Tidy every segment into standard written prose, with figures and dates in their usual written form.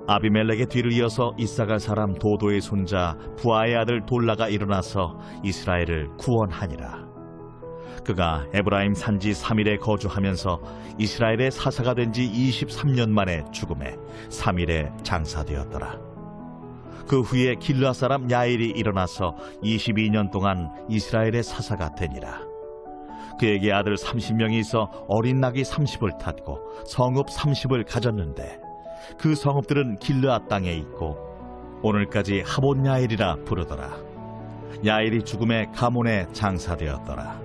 아비멜렉의 뒤를 이어서 이사갈 사람 도도의 손자 부하의 아들 돌라가 일어나서 이스라엘을 구원하니라. 그가 에브라임 산지 3일에 거주하면서 이스라엘의 사사가 된 지 23년 만에 죽음에 3일에 장사되었더라. 그 후에 길르앗 사람 야일이 일어나서 22년 동안 이스라엘의 사사가 되니라. 그에게 아들 30명이 있어 어린 낙이 30을 탔고 성읍 30을 가졌는데 그 성읍들은 길르앗 땅에 있고 오늘까지 하본 야일이라 부르더라. 야일이 죽음에 가몬에 장사되었더라.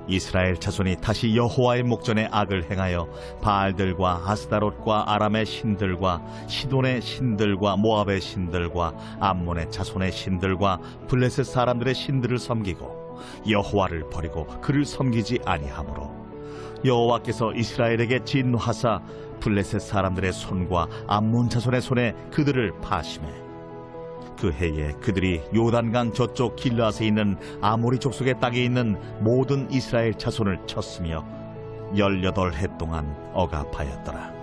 이스라엘 자손이 다시 여호와의 목전에 악을 행하여 바알들과 아스다롯과 아람의 신들과 시돈의 신들과 모압의 신들과 암몬의 자손의 신들과 블레셋 사람들의 신들을 섬기고 여호와를 버리고 그를 섬기지 아니하므로 여호와께서 이스라엘에게 진노하사 블레셋 사람들의 손과 암몬 자손의 손에 그들을 파심해 그 해에 그들이 요단강 저쪽 길르앗에 있는 아모리 족속의 땅에 있는 모든 이스라엘 자손을 쳤으며 18해 동안 억압하였더라.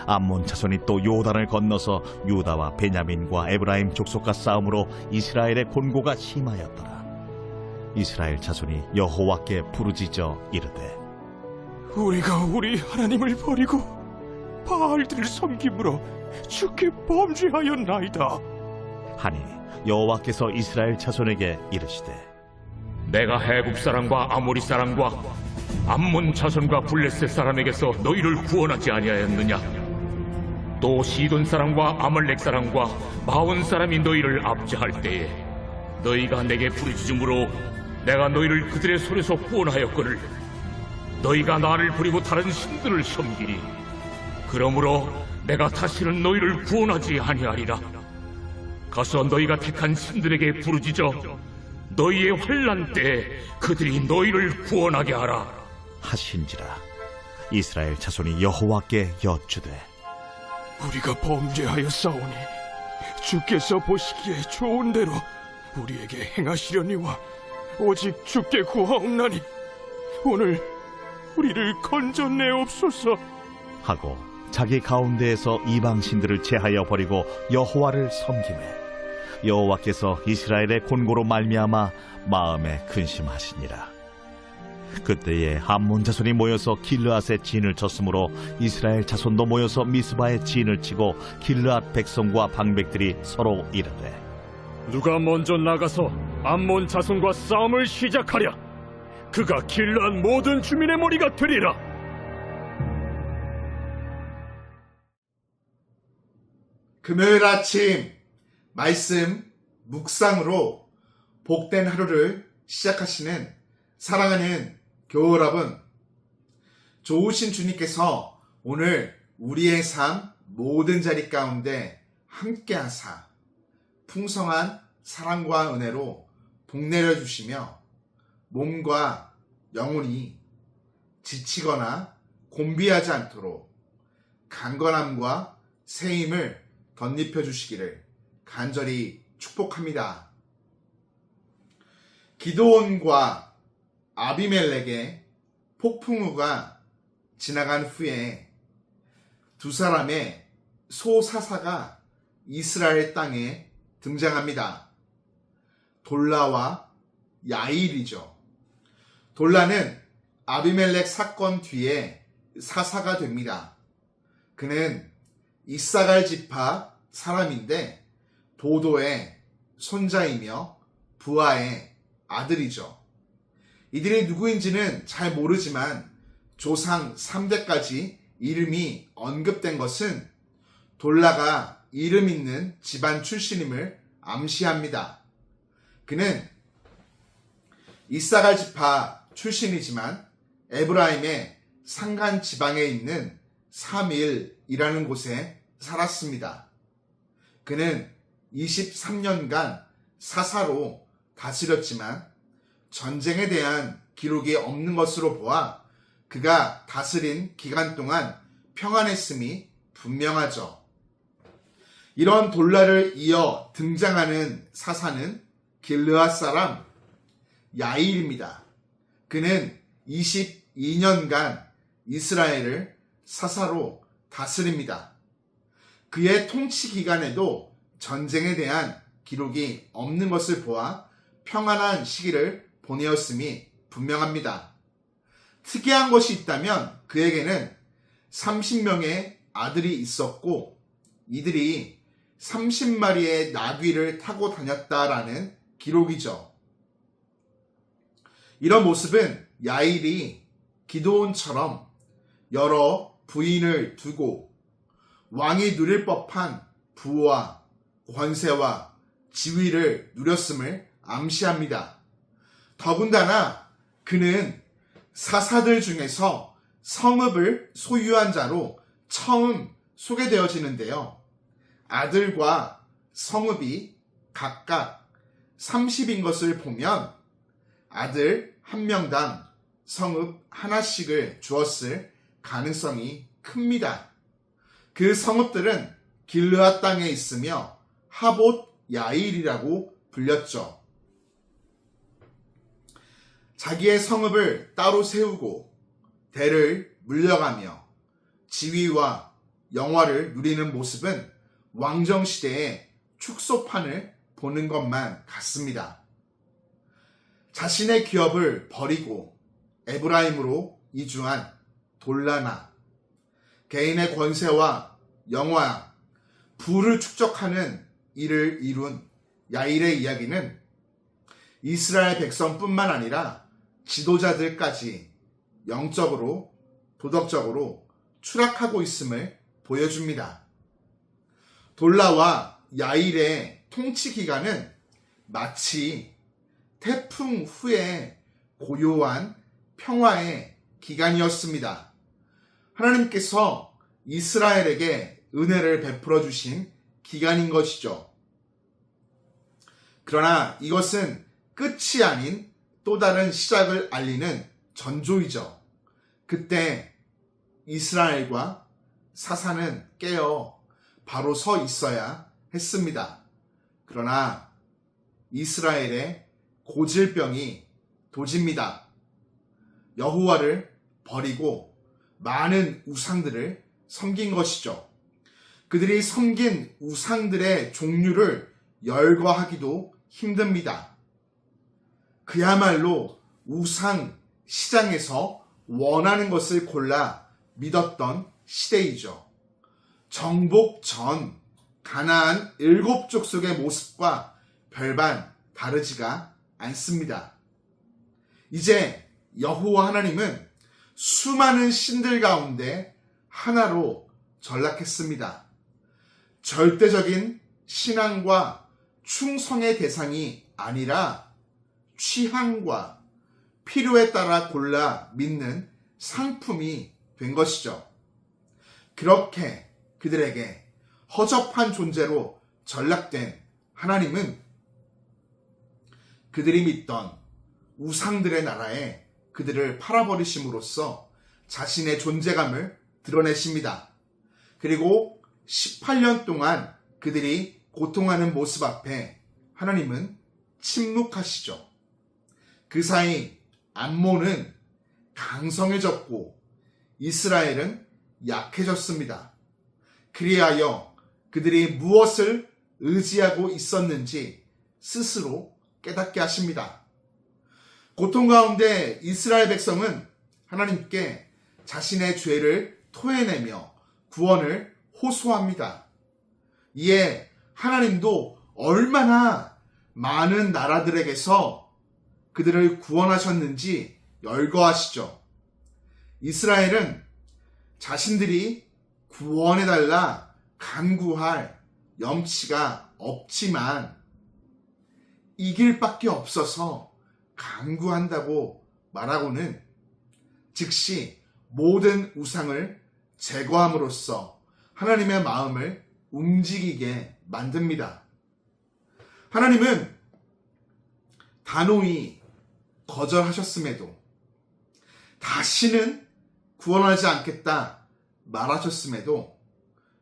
암몬 자손이 또 요단을 건너서 유다와 베냐민과 에브라임 족속과 싸움으로 이스라엘의 곤고가 심하였더라. 이스라엘 자손이 여호와께 부르짖어 이르되 우리가 우리 하나님을 버리고 바알들을 섬김으로 주께 범죄하였나이다 하니 여호와께서 이스라엘 자손에게 이르시되 내가 해국 사람과 아모리 사람과 암몬 자손과 블레셋 사람에게서 너희를 구원하지 아니하였느냐? 또 시돈 사람과 아말렉 사람과 마온 사람이 너희를 압제할 때에 너희가 내게 부르짖음으로 내가 너희를 그들의 손에서 구원하였거늘 너희가 나를 버리고 다른 신들을 섬기니 그러므로 내가 다시는 너희를 구원하지 아니하리라. 가서 너희가 택한 신들에게 부르짖어 너희의 환난 때에 그들이 너희를 구원하게 하라 하신지라. 이스라엘 자손이 여호와께 여쭈되 우리가 범죄하였사오니 주께서 보시기에 좋은 대로 우리에게 행하시려니와 오직 주께 구하옵나니 오늘 우리를 건져내옵소서 하고 자기 가운데에서 이방 신들을 제하여 버리고 여호와를 섬기매 여호와께서 이스라엘의 곤고로 말미암아 마음에 근심하시니라. 그때에 암몬 자손이 모여서 길르앗에 진을 쳤으므로 이스라엘 자손도 모여서 미스바에 진을 치고 길르앗 백성과 방백들이 서로 이르되 누가 먼저 나가서 암몬 자손과 싸움을 시작하랴. 그가 길르앗 모든 주민의 머리가 되리라. 금요일 아침 말씀 묵상으로 복된 하루를 시작하시는 사랑하는 교우 여러분, 좋으신 주님께서 오늘 우리의 삶 모든 자리 가운데 함께하사 풍성한 사랑과 은혜로 복내려 주시며 몸과 영혼이 지치거나 곤비하지 않도록 강건함과 새 힘을 덧입혀 주시기를 간절히 축복합니다. 기드온과 아비멜렉의 폭풍우가 지나간 후에 두 사람의 소사사가 이스라엘 땅에 등장합니다. 돌라와 야일이죠. 돌라는 아비멜렉 사건 뒤에 사사가 됩니다. 그는 이사갈 지파 사람인데 도도의 손자이며 부하의 아들이죠. 이들이 누구인지는 잘 모르지만 조상 3대까지 이름이 언급된 것은 돌라가 이름 있는 집안 출신임을 암시합니다. 그는 이사갈 지파 출신이지만 에브라임의 산간 지방에 있는 사밀이라는 곳에 살았습니다. 그는 23년간 사사로 다스렸지만 전쟁에 대한 기록이 없는 것으로 보아 그가 다스린 기간 동안 평안했음이 분명하죠. 이런 돌라를 이어 등장하는 사사는 길르앗 사람 야일입니다. 그는 22년간 이스라엘을 사사로 다스립니다. 그의 통치 기간에도 전쟁에 대한 기록이 없는 것을 보아 평안한 시기를 보내었음이 분명합니다. 특이한 것이 있다면 그에게는 30명의 아들이 있었고 이들이 30마리의 나귀를 타고 다녔다라는 기록이죠. 이런 모습은 야일이 기드온처럼 여러 부인을 두고 왕이 누릴 법한 부와 권세와 지위를 누렸음을 암시합니다. 더군다나 그는 사사들 중에서 성읍을 소유한 자로 처음 소개되어지는데요. 아들과 성읍이 각각 30인 것을 보면 아들 한 명당 성읍 하나씩을 주었을 가능성이 큽니다. 그 성읍들은 길르앗 땅에 있으며 하봇 야일이라고 불렸죠. 자기의 성읍을 따로 세우고 대를 물려가며 지위와 영화를 누리는 모습은 왕정시대의 축소판을 보는 것만 같습니다. 자신의 기업을 버리고 에브라임으로 이주한 돌라나, 개인의 권세와 영화, 부를 축적하는 일을 이룬 야일의 이야기는 이스라엘 백성뿐만 아니라 지도자들까지 영적으로, 도덕적으로 추락하고 있음을 보여줍니다. 돌라와 야일의 통치 기간은 마치 태풍 후에 고요한 평화의 기간이었습니다. 하나님께서 이스라엘에게 은혜를 베풀어 주신 기간인 것이죠. 그러나 이것은 끝이 아닌 또 다른 시작을 알리는 전조이죠. 그때 이스라엘과 사사는 깨어 바로 서 있어야 했습니다. 그러나 이스라엘의 고질병이 도집니다. 여호와를 버리고 많은 우상들을 섬긴 것이죠. 그들이 섬긴 우상들의 종류를 열거하기도 힘듭니다. 그야말로 우상 시장에서 원하는 것을 골라 믿었던 시대이죠. 정복 전 가나안 7족속의 모습과 별반 다르지가 않습니다. 이제 여호와 하나님은 수많은 신들 가운데 하나로 전락했습니다. 절대적인 신앙과 충성의 대상이 아니라 취향과 필요에 따라 골라 믿는 상품이 된 것이죠. 그렇게 그들에게 허접한 존재로 전락된 하나님은 그들이 믿던 우상들의 나라에 그들을 팔아버리심으로써 자신의 존재감을 드러내십니다. 그리고 18년 동안 그들이 고통하는 모습 앞에 하나님은 침묵하시죠. 그 사이 암몬은 강성해졌고 이스라엘은 약해졌습니다. 그리하여 그들이 무엇을 의지하고 있었는지 스스로 깨닫게 하십니다. 고통 가운데 이스라엘 백성은 하나님께 자신의 죄를 토해내며 구원을 호소합니다. 이에 하나님도 얼마나 많은 나라들에게서 그들을 구원하셨는지 열거하시죠. 이스라엘은 자신들이 구원해달라 간구할 염치가 없지만 이길 밖에 없어서 간구한다고 말하고는 즉시 모든 우상을 제거함으로써 하나님의 마음을 움직이게 만듭니다. 하나님은 단호히 거절하셨음에도 다시는 구원하지 않겠다 말하셨음에도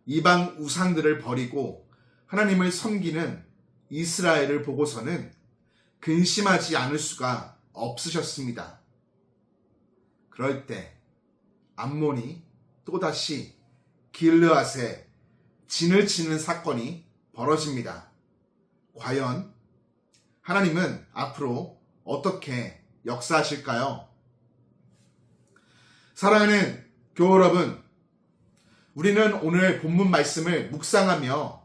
이방 우상들을 버리고 하나님을 섬기는 이스라엘을 보고서는 근심하지 않을 수가 없으셨습니다. 그럴 때 암몬이 또다시 길르앗에 진을 치는 사건이 벌어집니다. 과연 하나님은 앞으로 어떻게 역사하실까요? 사랑하는 교우 여러분, 우리는 오늘 본문 말씀을 묵상하며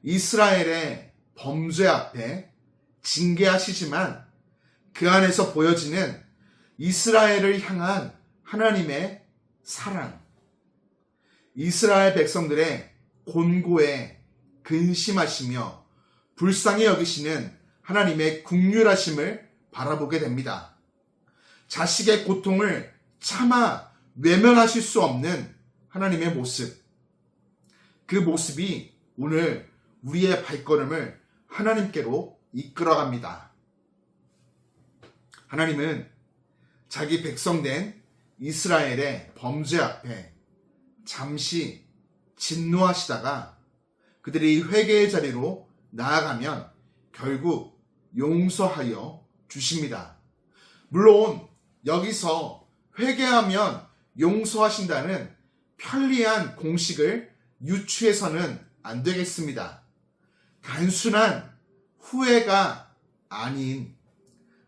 이스라엘의 범죄 앞에 징계하시지만 그 안에서 보여지는 이스라엘을 향한 하나님의 사랑, 이스라엘 백성들의 곤고에 근심하시며 불쌍히 여기시는 하나님의 긍휼하심을 바라보게 됩니다. 자식의 고통을 차마 외면하실 수 없는 하나님의 모습, 그 모습이 오늘 우리의 발걸음을 하나님께로 이끌어갑니다. 하나님은 자기 백성된 이스라엘의 범죄 앞에 잠시 진노하시다가 그들이 회개의 자리로 나아가면 결국 용서하여 주십니다. 물론 여기서 회개하면 용서하신다는 편리한 공식을 유추해서는 안 되겠습니다. 단순한 후회가 아닌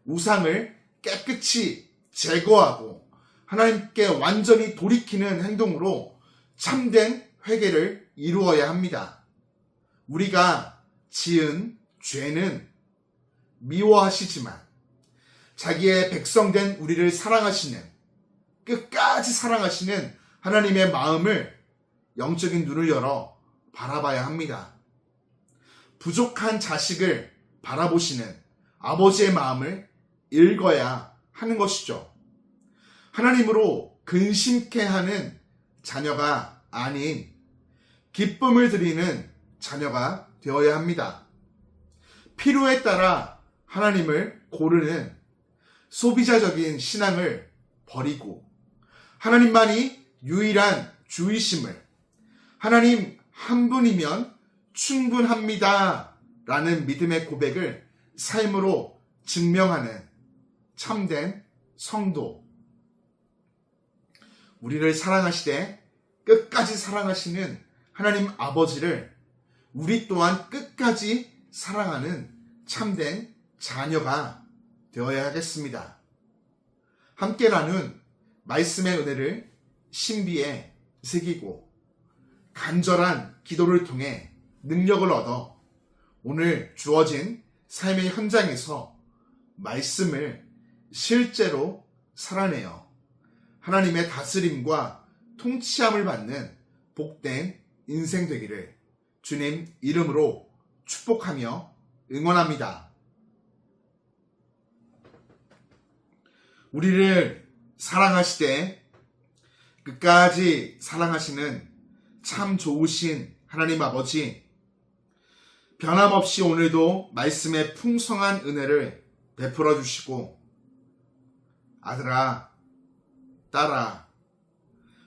우상을 깨끗이 제거하고 하나님께 완전히 돌이키는 행동으로 참된 회개를 이루어야 합니다. 우리가 지은 죄는 미워하시지만 자기의 백성된 우리를 사랑하시는, 끝까지 사랑하시는 하나님의 마음을 영적인 눈을 열어 바라봐야 합니다. 부족한 자식을 바라보시는 아버지의 마음을 읽어야 하는 것이죠. 하나님으로 근심케 하는 자녀가 아닌 기쁨을 드리는 자녀가 되어야 합니다. 필요에 따라 하나님을 고르는 소비자적인 신앙을 버리고 하나님만이 유일한 주이심을, 하나님 한 분이면 충분합니다 라는 믿음의 고백을 삶으로 증명하는 참된 성도, 우리를 사랑하시되 끝까지 사랑하시는 하나님 아버지를 우리 또한 끝까지 사랑하는 참된 자녀가 되어야 하겠습니다. 함께 나눈 말씀의 은혜를 신비에 새기고 간절한 기도를 통해 능력을 얻어 오늘 주어진 삶의 현장에서 말씀을 실제로 살아내어 하나님의 다스림과 통치함을 받는 복된 인생 되기를 주님 이름으로 축복하며 응원합니다. 우리를 사랑하시되 끝까지 사랑하시는 참 좋으신 하나님 아버지, 변함없이 오늘도 말씀의 풍성한 은혜를 베풀어 주시고 아들아, 딸아,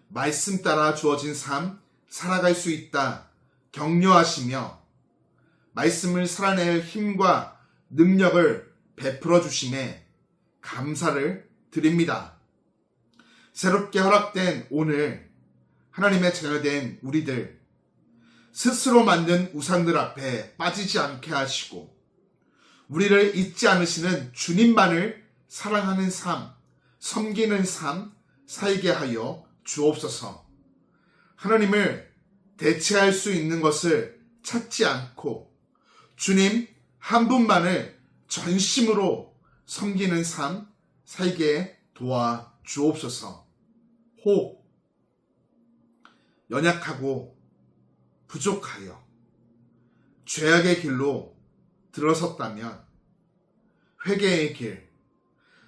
말씀 따라 주어진 삶 살아갈 수 있다 격려하시며 말씀을 살아낼 힘과 능력을 베풀어 주심에 감사를 드립니다. 새롭게 허락된 오늘 하나님의 자녀된 우리들 스스로 만든 우상들 앞에 빠지지 않게 하시고 우리를 잊지 않으시는 주님만을 사랑하는 삶, 섬기는 삶 살게 하여 주옵소서. 하나님을 대체할 수 있는 것을 찾지 않고 주님 한 분만을 전심으로 섬기는 삶 살게 도와 주옵소서. 혹 연약하고 부족하여 죄악의 길로 들어섰다면 회개의 길,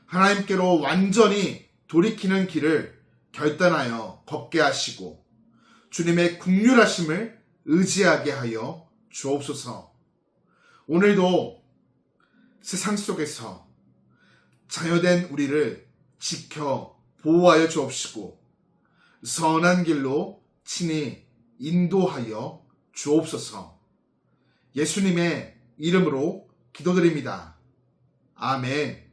하나님께로 완전히 돌이키는 길을 결단하여 걷게 하시고 주님의 긍휼하심을 의지하게 하여 주옵소서. 오늘도 세상 속에서 자녀된 우리를 지켜 보호하여 주옵시고 선한 길로 친히 인도하여 주옵소서. 예수님의 이름으로 기도드립니다. 아멘.